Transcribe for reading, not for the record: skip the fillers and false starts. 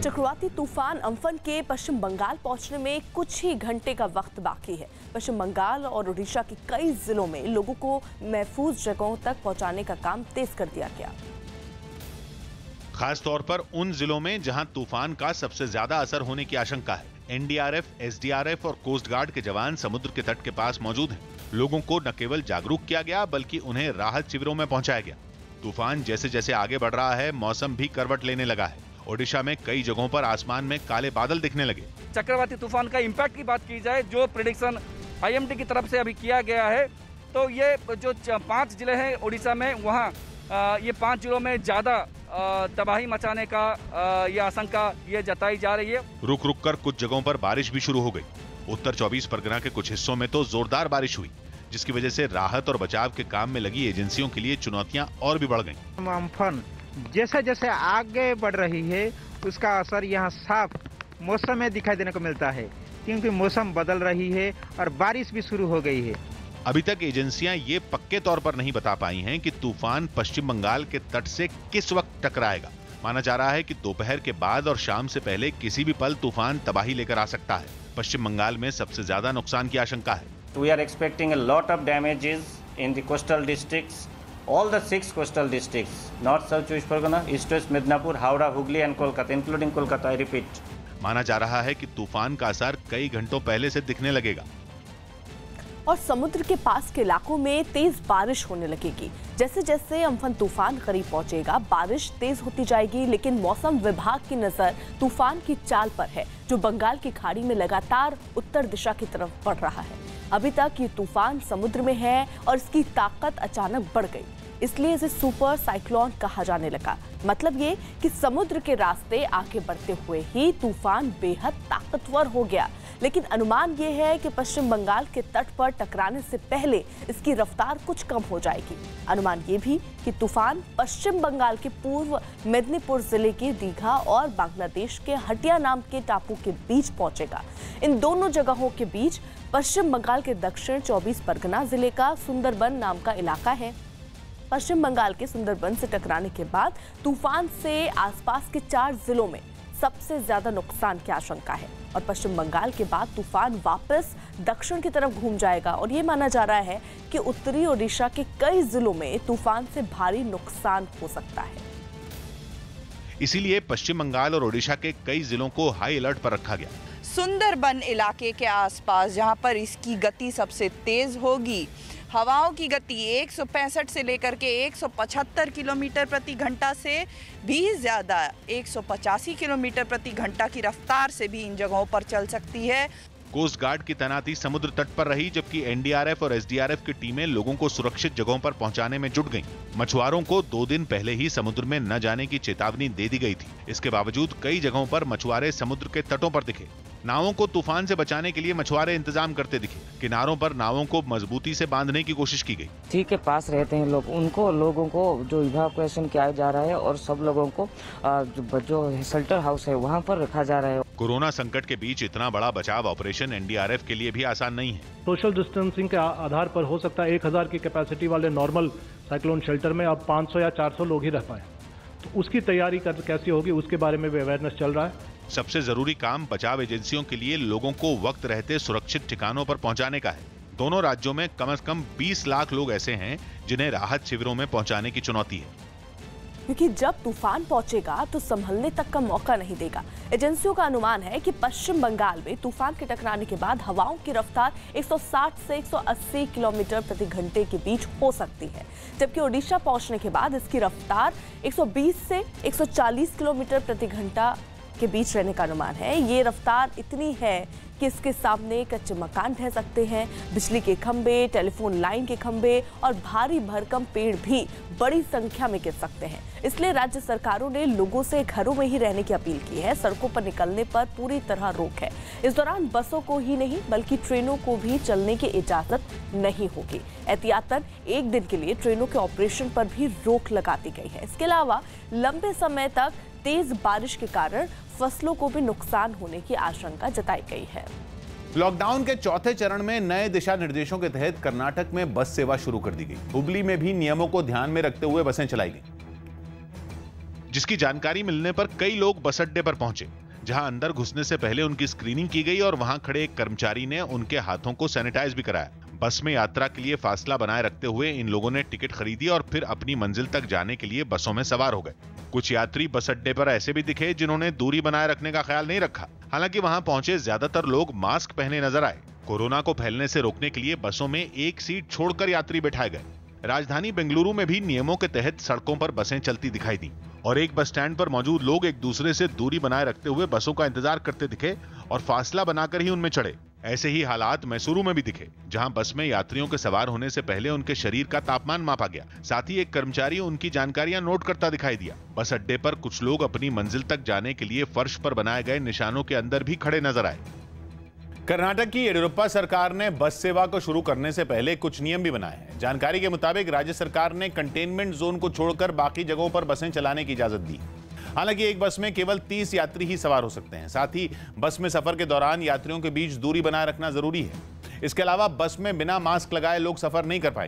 चक्रवाती तूफान अम्फन के पश्चिम बंगाल पहुंचने में कुछ ही घंटे का वक्त बाकी है। पश्चिम बंगाल और ओडिशा के कई जिलों में लोगों को महफूज जगहों तक पहुंचाने का काम तेज कर दिया गया। खास तौर पर उन जिलों में जहां तूफान का सबसे ज्यादा असर होने की आशंका है। एनडीआरएफ, एसडीआरएफ और कोस्ट गार्ड के जवान समुद्र के तट के पास मौजूद हैं। लोगों को न केवल जागरूक किया गया बल्कि उन्हें राहत शिविरों में पहुंचाया गया। तूफान जैसे जैसे आगे बढ़ रहा है, मौसम भी करवट लेने लगा है। ओडिशा में कई जगहों पर आसमान में काले बादल दिखने लगे। चक्रवाती तूफान का इम्पैक्ट की बात की जाए, जो प्रेडिक्शन आईएमडी की तरफ से अभी किया गया है, तो ये जो 5 जिले हैं ओडिशा में, वहाँ ये 5 जिलों में ज्यादा तबाही मचाने का ये आशंका ये जताई जा रही है। रुक रुक कर कुछ जगहों पर बारिश भी शुरू हो गई। उत्तर 24 परगना के कुछ हिस्सों में तो जोरदार बारिश हुई, जिसकी वजह से राहत और बचाव के काम में लगी एजेंसियों के लिए चुनौतियां और भी बढ़ गईं। अम्फन जैसे जैसे आगे बढ़ रही है, उसका असर यहाँ साफ मौसम में दिखाई देने को मिलता है, क्योंकि मौसम बदल रही है और बारिश भी शुरू हो गई है। अभी तक एजेंसियां ये पक्के तौर पर नहीं बता पाई हैं कि तूफान पश्चिम बंगाल के तट से किस वक्त टकराएगा। माना जा रहा है कि दोपहर के बाद और शाम से पहले किसी भी पल तूफान तबाही लेकर आ सकता है। पश्चिम बंगाल में सबसे ज्यादा नुकसान की आशंका है। We are expecting a lot of damages in the coastal districts, all the 6 coastal districts, North, South, Chowbis Pargana, East, West, Midnapur, Howrah, Hooghly and Kolkata, including Kolkata, I repeat. माना जा रहा है कि तूफान का असर कई घंटों पहले से दिखने लगेगा और समुद्र के पास के इलाकों में तेज बारिश होने लगेगी। जैसे जैसे अम्फन तूफान करीब पहुंचेगा, बारिश तेज होती जाएगी, लेकिन मौसम विभाग की नजर तूफान की चाल पर है, जो बंगाल की खाड़ी में लगातार उत्तर दिशा की तरफ बढ़ रहा है। अभी तक ये तूफान समुद्र में है और इसकी ताकत अचानक बढ़ गई, इसलिए इसे सुपर साइक्लोन कहा जाने लगा। मतलब ये कि समुद्र के रास्ते आगे बढ़ते हुए ही तूफान बेहद ताकतवर हो गया। लेकिन अनुमान ये है कि पश्चिम बंगाल के तट पर टकराने से पहले इसकी रफ्तार कुछ कम हो जाएगी। अनुमान ये भी कि तूफान पश्चिम बंगाल के पूर्व मेदिनीपुर जिले के दीघा और बांग्लादेश के हटिया नाम के टापू के बीच पहुंचेगा। इन दोनों जगहों के बीच पश्चिम बंगाल के दक्षिण 24 परगना जिले का सुंदरबन नाम का इलाका है। पश्चिम बंगाल के सुंदरबन से टकराने के बाद तूफान से आसपास के 4 जिलों में सबसे ज्यादा नुकसान की आशंका है और पश्चिम बंगाल के बाद तूफान वापस दक्षिण की तरफ घूम जाएगा और ये माना जा रहा है कि उत्तरी ओडिशा के कई जिलों में तूफान से भारी नुकसान हो सकता है। इसीलिए पश्चिम बंगाल और ओडिशा के कई जिलों को हाई अलर्ट पर रखा गया। सुंदरबन इलाके के आसपास, जहां पर इसकी गति सबसे तेज होगी, हवाओं की गति 165 से लेकर के 175 किलोमीटर प्रति घंटा से भी ज़्यादा 185 किलोमीटर प्रति घंटा की रफ्तार से भी इन जगहों पर चल सकती है। कोस्ट गार्ड की तैनाती समुद्र तट पर रही, जबकि एनडीआरएफ और एसडीआरएफ की टीमें लोगों को सुरक्षित जगहों पर पहुंचाने में जुट गईं। मछुआरों को 2 दिन पहले ही समुद्र में न जाने की चेतावनी दे दी गई थी। इसके बावजूद कई जगहों पर मछुआरे समुद्र के तटों पर दिखे। नावों को तूफान से बचाने के लिए मछुआरे इंतजाम करते दिखे। किनारों पर नावों को मजबूती से बांधने की कोशिश की गई। नदी के पास रहते हैं लोग, उनको लोगों को जो इवैक्यूएशन किया जा रहा है और सब लोगों को जो शेल्टर हाउस है वहाँ पर रखा जा रहा है। कोरोना संकट के बीच इतना बड़ा बचाव ऑपरेशन एनडीआरएफ के लिए भी आसान नहीं है। सोशल डिस्टेंसिंग के आधार पर हो सकता है 1000 की कैपेसिटी वाले नॉर्मल साइक्लोन शेल्टर में अब 500 या 400 लोग ही रह पाए, तो उसकी तैयारी कैसी होगी उसके बारे में भी अवेयरनेस चल रहा है। सबसे जरूरी काम बचाव एजेंसियों के लिए लोगों को वक्त रहते सुरक्षित ठिकानों पर पहुंचाने का है। दोनों राज्यों में कम से कम 20 लाख लोग ऐसे हैं जिन्हें राहत शिविरों में पहुंचाने की चुनौती है, क्योंकि जब तूफान पहुंचेगा तो संभलने तक का मौका नहीं देगा। एजेंसियों का अनुमान है कि पश्चिम बंगाल में तूफान के टकराने के बाद हवाओं की रफ्तार 160 से 180 किलोमीटर प्रति घंटे के बीच हो सकती है, जबकि ओडिशा पहुंचने के बाद इसकी रफ्तार 120 से 140 किलोमीटर प्रति घंटा के बीच रहने का अनुमान है। ये रफ्तार इतनी है कि इसके सामने कच्चे मकान ढह सकते हैं, बिजली के खंभे, टेलीफोन लाइन के खंभे और भारी भरकम पेड़ भी बड़ी संख्या में गिर सकते हैं। इसलिए राज्य सरकारों ने लोगों से घरों में ही रहने की अपील की है। सड़कों पर निकलने पर पूरी तरह रोक है। इस दौरान बसों को ही नहीं बल्कि ट्रेनों को भी चलने की इजाजत नहीं होगी। एहतियातन 1 दिन के लिए ट्रेनों के ऑपरेशन पर भी रोक लगा दी गई है। इसके अलावा लंबे समय तक तेज बारिश के कारण फसलों को भी नुकसान होने की आशंका जताई गई है। लॉकडाउन के चौथे चरण में नए दिशा निर्देशों के तहत कर्नाटक में बस सेवा शुरू कर दी गई। हुबली में भी नियमों को ध्यान में रखते हुए बसें चलाई गई। जिसकी जानकारी मिलने पर कई लोग बस अड्डे पर पहुंचे, जहां अंदर घुसने से पहले उनकी स्क्रीनिंग की गई और वहां खड़े एक कर्मचारी ने उनके हाथों को सैनिटाइज भी कराया। बस में यात्रा के लिए फासला बनाए रखते हुए इन लोगों ने टिकट खरीदी और फिर अपनी मंजिल तक जाने के लिए बसों में सवार हो गए। कुछ यात्री बस अड्डे पर ऐसे भी दिखे जिन्होंने दूरी बनाए रखने का ख्याल नहीं रखा। हालांकि वहां पहुंचे ज्यादातर लोग मास्क पहने नजर आए। कोरोना को फैलने से रोकने के लिए बसों में एक सीट छोड़कर यात्री बिठाए गए। राजधानी बेंगलुरु में भी नियमों के तहत सड़कों पर बसें चलती दिखाई दी और एक बस स्टैंड पर मौजूद लोग एक दूसरे से दूरी बनाए रखते हुए बसों का इंतजार करते दिखे और फासला बनाकर ही उनमें चढ़े। ऐसे ही हालात मैसूरू में भी दिखे, जहां बस में यात्रियों के सवार होने से पहले उनके शरीर का तापमान मापा गया। साथ ही एक कर्मचारी उनकी जानकारियां नोट करता दिखाई दिया। बस अड्डे पर कुछ लोग अपनी मंजिल तक जाने के लिए फर्श पर बनाए गए निशानों के अंदर भी खड़े नजर आए। कर्नाटक की येडियुरप्पा सरकार ने बस सेवा को शुरू करने से पहले कुछ नियम भी बनाए हैं। जानकारी के मुताबिक राज्य सरकार ने कंटेनमेंट जोन को छोड़कर बाकी जगहों पर बसें चलाने की इजाजत दी। हालांकि एक बस में केवल 30 यात्री ही सवार हो सकते हैं। साथ ही बस में सफर के दौरान यात्रियों के बीच दूरी बनाए रखना जरूरी है। इसके अलावा बस में बिना मास्क लगाए लोग सफर नहीं कर पाएंगे।